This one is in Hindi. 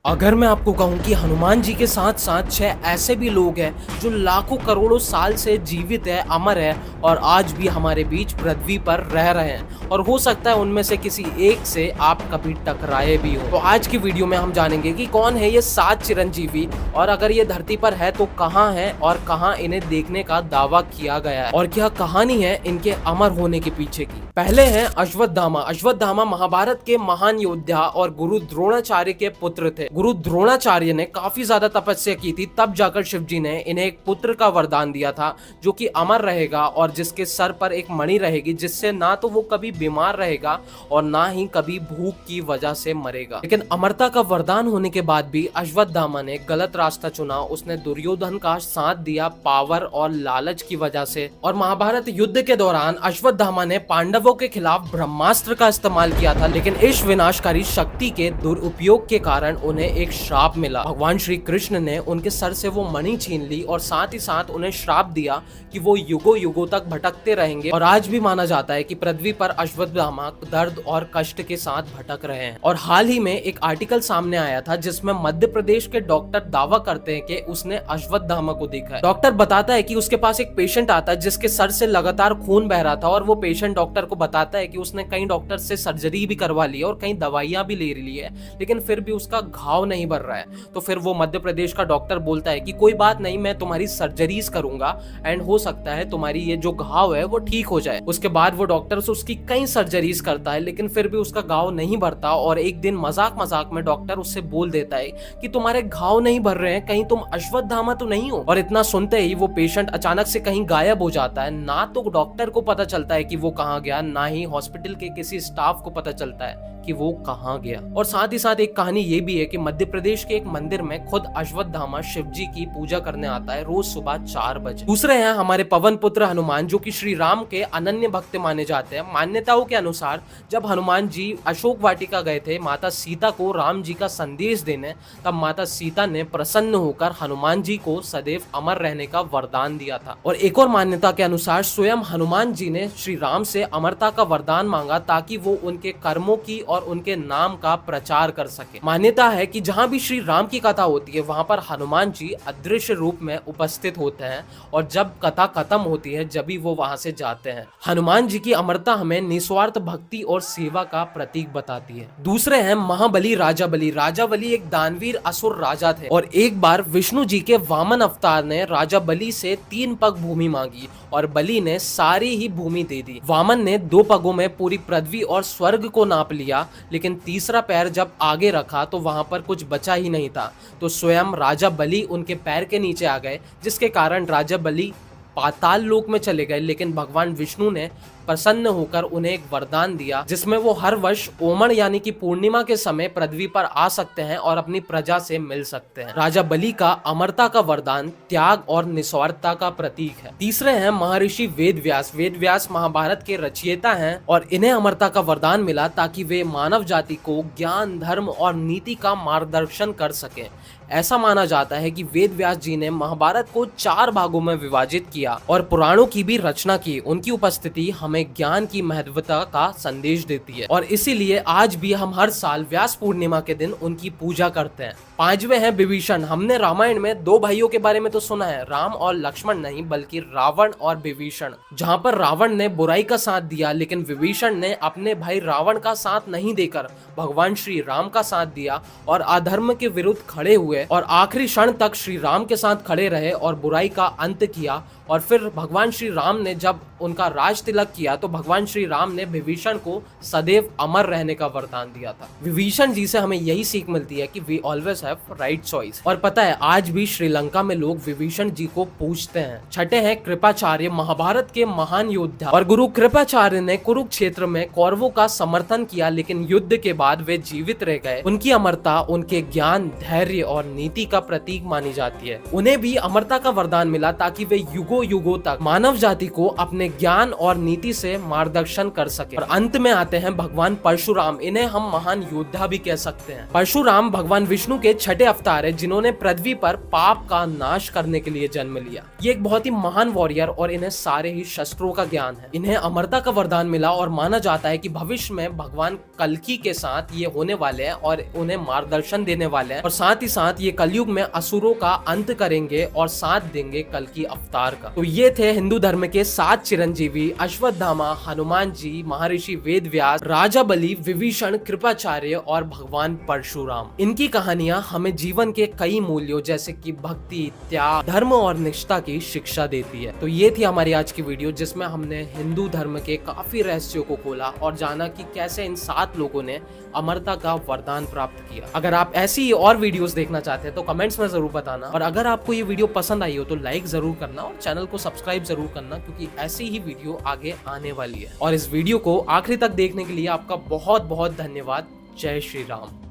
अगर मैं आपको कहूं कि हनुमान जी के साथ साथ 6 ऐसे भी लोग हैं जो लाखों करोड़ों साल से जीवित है, अमर है और आज भी हमारे बीच पृथ्वी पर रह रहे हैं और हो सकता है उनमें से किसी एक से आप कभी टकराए भी हो। तो आज की वीडियो में हम जानेंगे कि कौन है ये 7 चिरंजीवी और अगर ये धरती पर है तो कहाँ है और कहाँ इन्हें देखने का दावा किया गया है और क्या कहानी है इनके अमर होने के पीछे की। पहले हैं अश्वत्थामा। अश्वत्थामा महाभारत के महान योद्धा और गुरु द्रोणाचार्य के पुत्र थे। गुरु द्रोणाचार्य ने काफी ज्यादा तपस्या की थी, तब जाकर शिव जी ने इन्हें एक पुत्र का वरदान दिया था जो कि अमर रहेगा और जिसके सर पर एक मणि रहेगी, जिससे ना तो वो कभी बीमार रहेगा और ना ही कभी भूख की वजह से मरेगा। लेकिन अमरता का वरदान होने के बाद भी अश्वत्थामा ने गलत रास्ता चुना। उसने दुर्योधन का साथ दिया पावर और लालच की वजह से और महाभारत युद्ध के दौरान अश्वत्थामा ने पांडवों के खिलाफ ब्रह्मास्त्र का इस्तेमाल किया था, लेकिन इस विनाशकारी शक्ति के दुरुपयोग के कारण उन्हें एक श्राप मिला। भगवान श्री कृष्ण ने उनके सर से वो मणि छीन ली और साथ ही साथ उन्हें श्राप दिया कि वो युगों युगों तक भटकते रहेंगे और आज भी माना जाता है कि पृथ्वी पर अश्वत्थामा दर्द और कष्ट के साथ भटक रहे हैं। और हाल ही में एक आर्टिकल सामने आया था जिसमें मध्य प्रदेश के डॉक्टर दावा करते हैं कि उसने अश्वत्थामा को देखा है। डॉक्टर बताता है कि उसके पास एक पेशेंट आता है जिसके सर से लगातार खून बह रहा था और वो पेशेंट डॉक्टर को बताता है कि उसने कई डॉक्टर से सर्जरी भी करवा ली है और कई दवाइयां भी ले ली है, लेकिन फिर भी उसका घाव नहीं भर रहा है। तो फिर वो मध्य प्रदेश का डॉक्टर बोलता है कि कोई बात नहीं, मैं तुम्हारी सर्जरीज करूंगा एंड हो सकता है तुम्हारी ये जो घाव है वो ठीक हो जाए। उसके बाद वो डॉक्टर से उसकी कई सर्जरीज करता है, लेकिन फिर भी उसका घाव नहीं भरता और एक दिन मजाक मजाक में डॉक्टर उससे बोल देता है कि तुम्हारे घाव नहीं भर रहे हैं, कहीं तुम अश्वत्थामा तो नहीं हो। और इतना सुनते ही वो पेशेंट अचानक से कहीं गायब हो जाता है। ना तो डॉक्टर को पता चलता है कि वो कहाँ गया, ना ही हॉस्पिटल के किसी स्टाफ को पता चलता है कि वो कहाँ गया। और साथ ही साथ एक कहानी ये भी है कि मध्य प्रदेश के एक मंदिर में खुद अश्वत्थामा शिव जी की पूजा करने आता है रोज सुबह 4 बजे। दूसरे हैं हमारे पवन पुत्र हनुमान, जो कि श्री राम के अनन्य भक्त माने जाते हैं। मान्यताओं के अनुसार जब हनुमान जी अशोक वाटिका गए थे माता सीता को राम जी का संदेश देने, तब माता सीता ने प्रसन्न होकर हनुमान जी को सदैव अमर रहने का वरदान दिया था। और एक और मान्यता के अनुसार स्वयं हनुमान जी ने श्री राम से अमरता का वरदान मांगा ताकि वो उनके कर्मों की और उनके नाम का प्रचार कर सके। मान्यता है कि जहां भी श्री राम की कथा होती है वहां पर हनुमान जी अदृश्य रूप में उपस्थित होते हैं और जब कथा खत्म होती है जब भी वो वहां से जाते हैं। हनुमान जी की अमरता हमें निस्वार्थ भक्ति और सेवा का प्रतीक बताती है। दूसरे हैं महाबली राजा बली। राजा बली एक दानवीर असुर राजा थे और एक बार विष्णु जी के वामन अवतार ने राजा बली से 3 पग भूमि मांगी और बली ने सारी ही भूमि दे दी। वामन ने 2 पगों में पूरी पृथ्वी और स्वर्ग को नाप लिया, लेकिन तीसरा पैर जब आगे रखा तो वहां पर कुछ बचा ही नहीं था। तो स्वयं राजा बली उनके पैर के नीचे आ गए, जिसके कारण राजा बली पाताल लोक में चले गए। लेकिन भगवान विष्णु ने प्रसन्न होकर उन्हें एक वरदान दिया जिसमें वो हर वर्ष ओमण यानी कि पूर्णिमा के समय पृथ्वी पर आ सकते हैं और अपनी प्रजा से मिल सकते हैं। राजा बली का अमरता का वरदान त्याग और निस्वार्थता का प्रतीक है। तीसरे हैं महर्षि वेद व्यास। वेद व्यास महाभारत के रचयिता हैं और इन्हें अमरता का वरदान मिला ताकि वे मानव जाति को ज्ञान, धर्म और नीति का मार्गदर्शन कर सके। ऐसा माना जाता है कि वेद व्यास जी ने महाभारत को 4 भागों में विभाजित किया और पुराणों की भी रचना की। उनकी उपस्थिति हमें ज्ञान की महत्वता का संदेश देती है और इसीलिए आज भी हम हर साल व्यास पूर्णिमा के दिन उनकी पूजा करते हैं। 5वें हैं विभीषण। हमने रामायण में 2 भाइयों के बारे में तो सुना है, राम और लक्ष्मण नहीं बल्कि रावण और विभीषण। जहां पर रावण ने बुराई का साथ दिया, लेकिन विभीषण ने अपने भाई रावण का साथ नहीं देकर भगवान श्री राम का साथ दिया और अधर्म के विरुद्ध खड़े हुए और आखिरी क्षण तक श्री राम के साथ खड़े रहे और बुराई का अंत किया। और फिर भगवान श्री राम ने जब उनका राज तिलक किया तो भगवान श्री राम ने विभीषण को सदैव अमर रहने का वरदान दिया था। विभीषण जी से हमें यही सीख मिलती है कि we always have right choice. और पता है आज भी श्रीलंका में लोग विभीषण जी को पूजते हैं। छठे हैं कृपाचार्य। महाभारत के महान योद्धा और गुरु कृपाचार्य ने कुरुक्षेत्र में कौरवों का समर्थन किया, लेकिन युद्ध के बाद वे जीवित रह गए। उनकी अमरता उनके ज्ञान, धैर्य और नीति का प्रतीक मानी जाती है। उन्हें भी अमरता का वरदान मिला ताकि वे युगों युगों तक मानव जाति को अपने ज्ञान और नीति से मार्गदर्शन कर सके। और अंत में आते हैं भगवान परशुराम। इन्हें हम महान योद्धा भी कह सकते हैं। परशुराम भगवान विष्णु के छठे अवतार है, जिन्होंने पृथ्वी पर पाप का नाश करने के लिए जन्म लिया। ये एक बहुत ही महान वॉरियर और इन्हें सारे ही शस्त्रों का ज्ञान है। इन्हें अमरता का वरदान मिला और माना जाता है कि भविष्य में भगवान कल्कि के साथ ये होने वाले हैं और उन्हें मार्गदर्शन देने वाले हैं, और साथ ही साथ ये कलयुग में असुरों का अंत करेंगे और साथ देंगे कल्कि अवतार का। तो ये थे हिंदू धर्म के 7 चिरंजीवी, अश्वत्थामा, हनुमान जी, महर्षि वेदव्यास, राजा बलि, विभीषण, कृपाचार्य और भगवान परशुराम। इनकी कहानियां हमें जीवन के कई मूल्यों जैसे कि भक्ति, त्याग, धर्म और निष्ठा की शिक्षा देती है। तो ये थी हमारी आज की वीडियो, जिसमें हमने हिंदू धर्म के काफी रहस्यों को खोला और जाना कि कैसे इन 7 लोगों ने अमरता का वरदान प्राप्त किया। अगर आप ऐसी ही और वीडियोस देखना चाहते हैं तो कमेंट्स में जरूर बताना, और अगर आपको ये वीडियो पसंद आई हो तो लाइक जरूर करना और चैनल को सब्सक्राइब जरूर करना, क्योंकि ऐसी ही वीडियो आगे आने वाली है। और इस वीडियो को आखिरी तक देखने के लिए आपका बहुत बहुत धन्यवाद। जय श्री राम।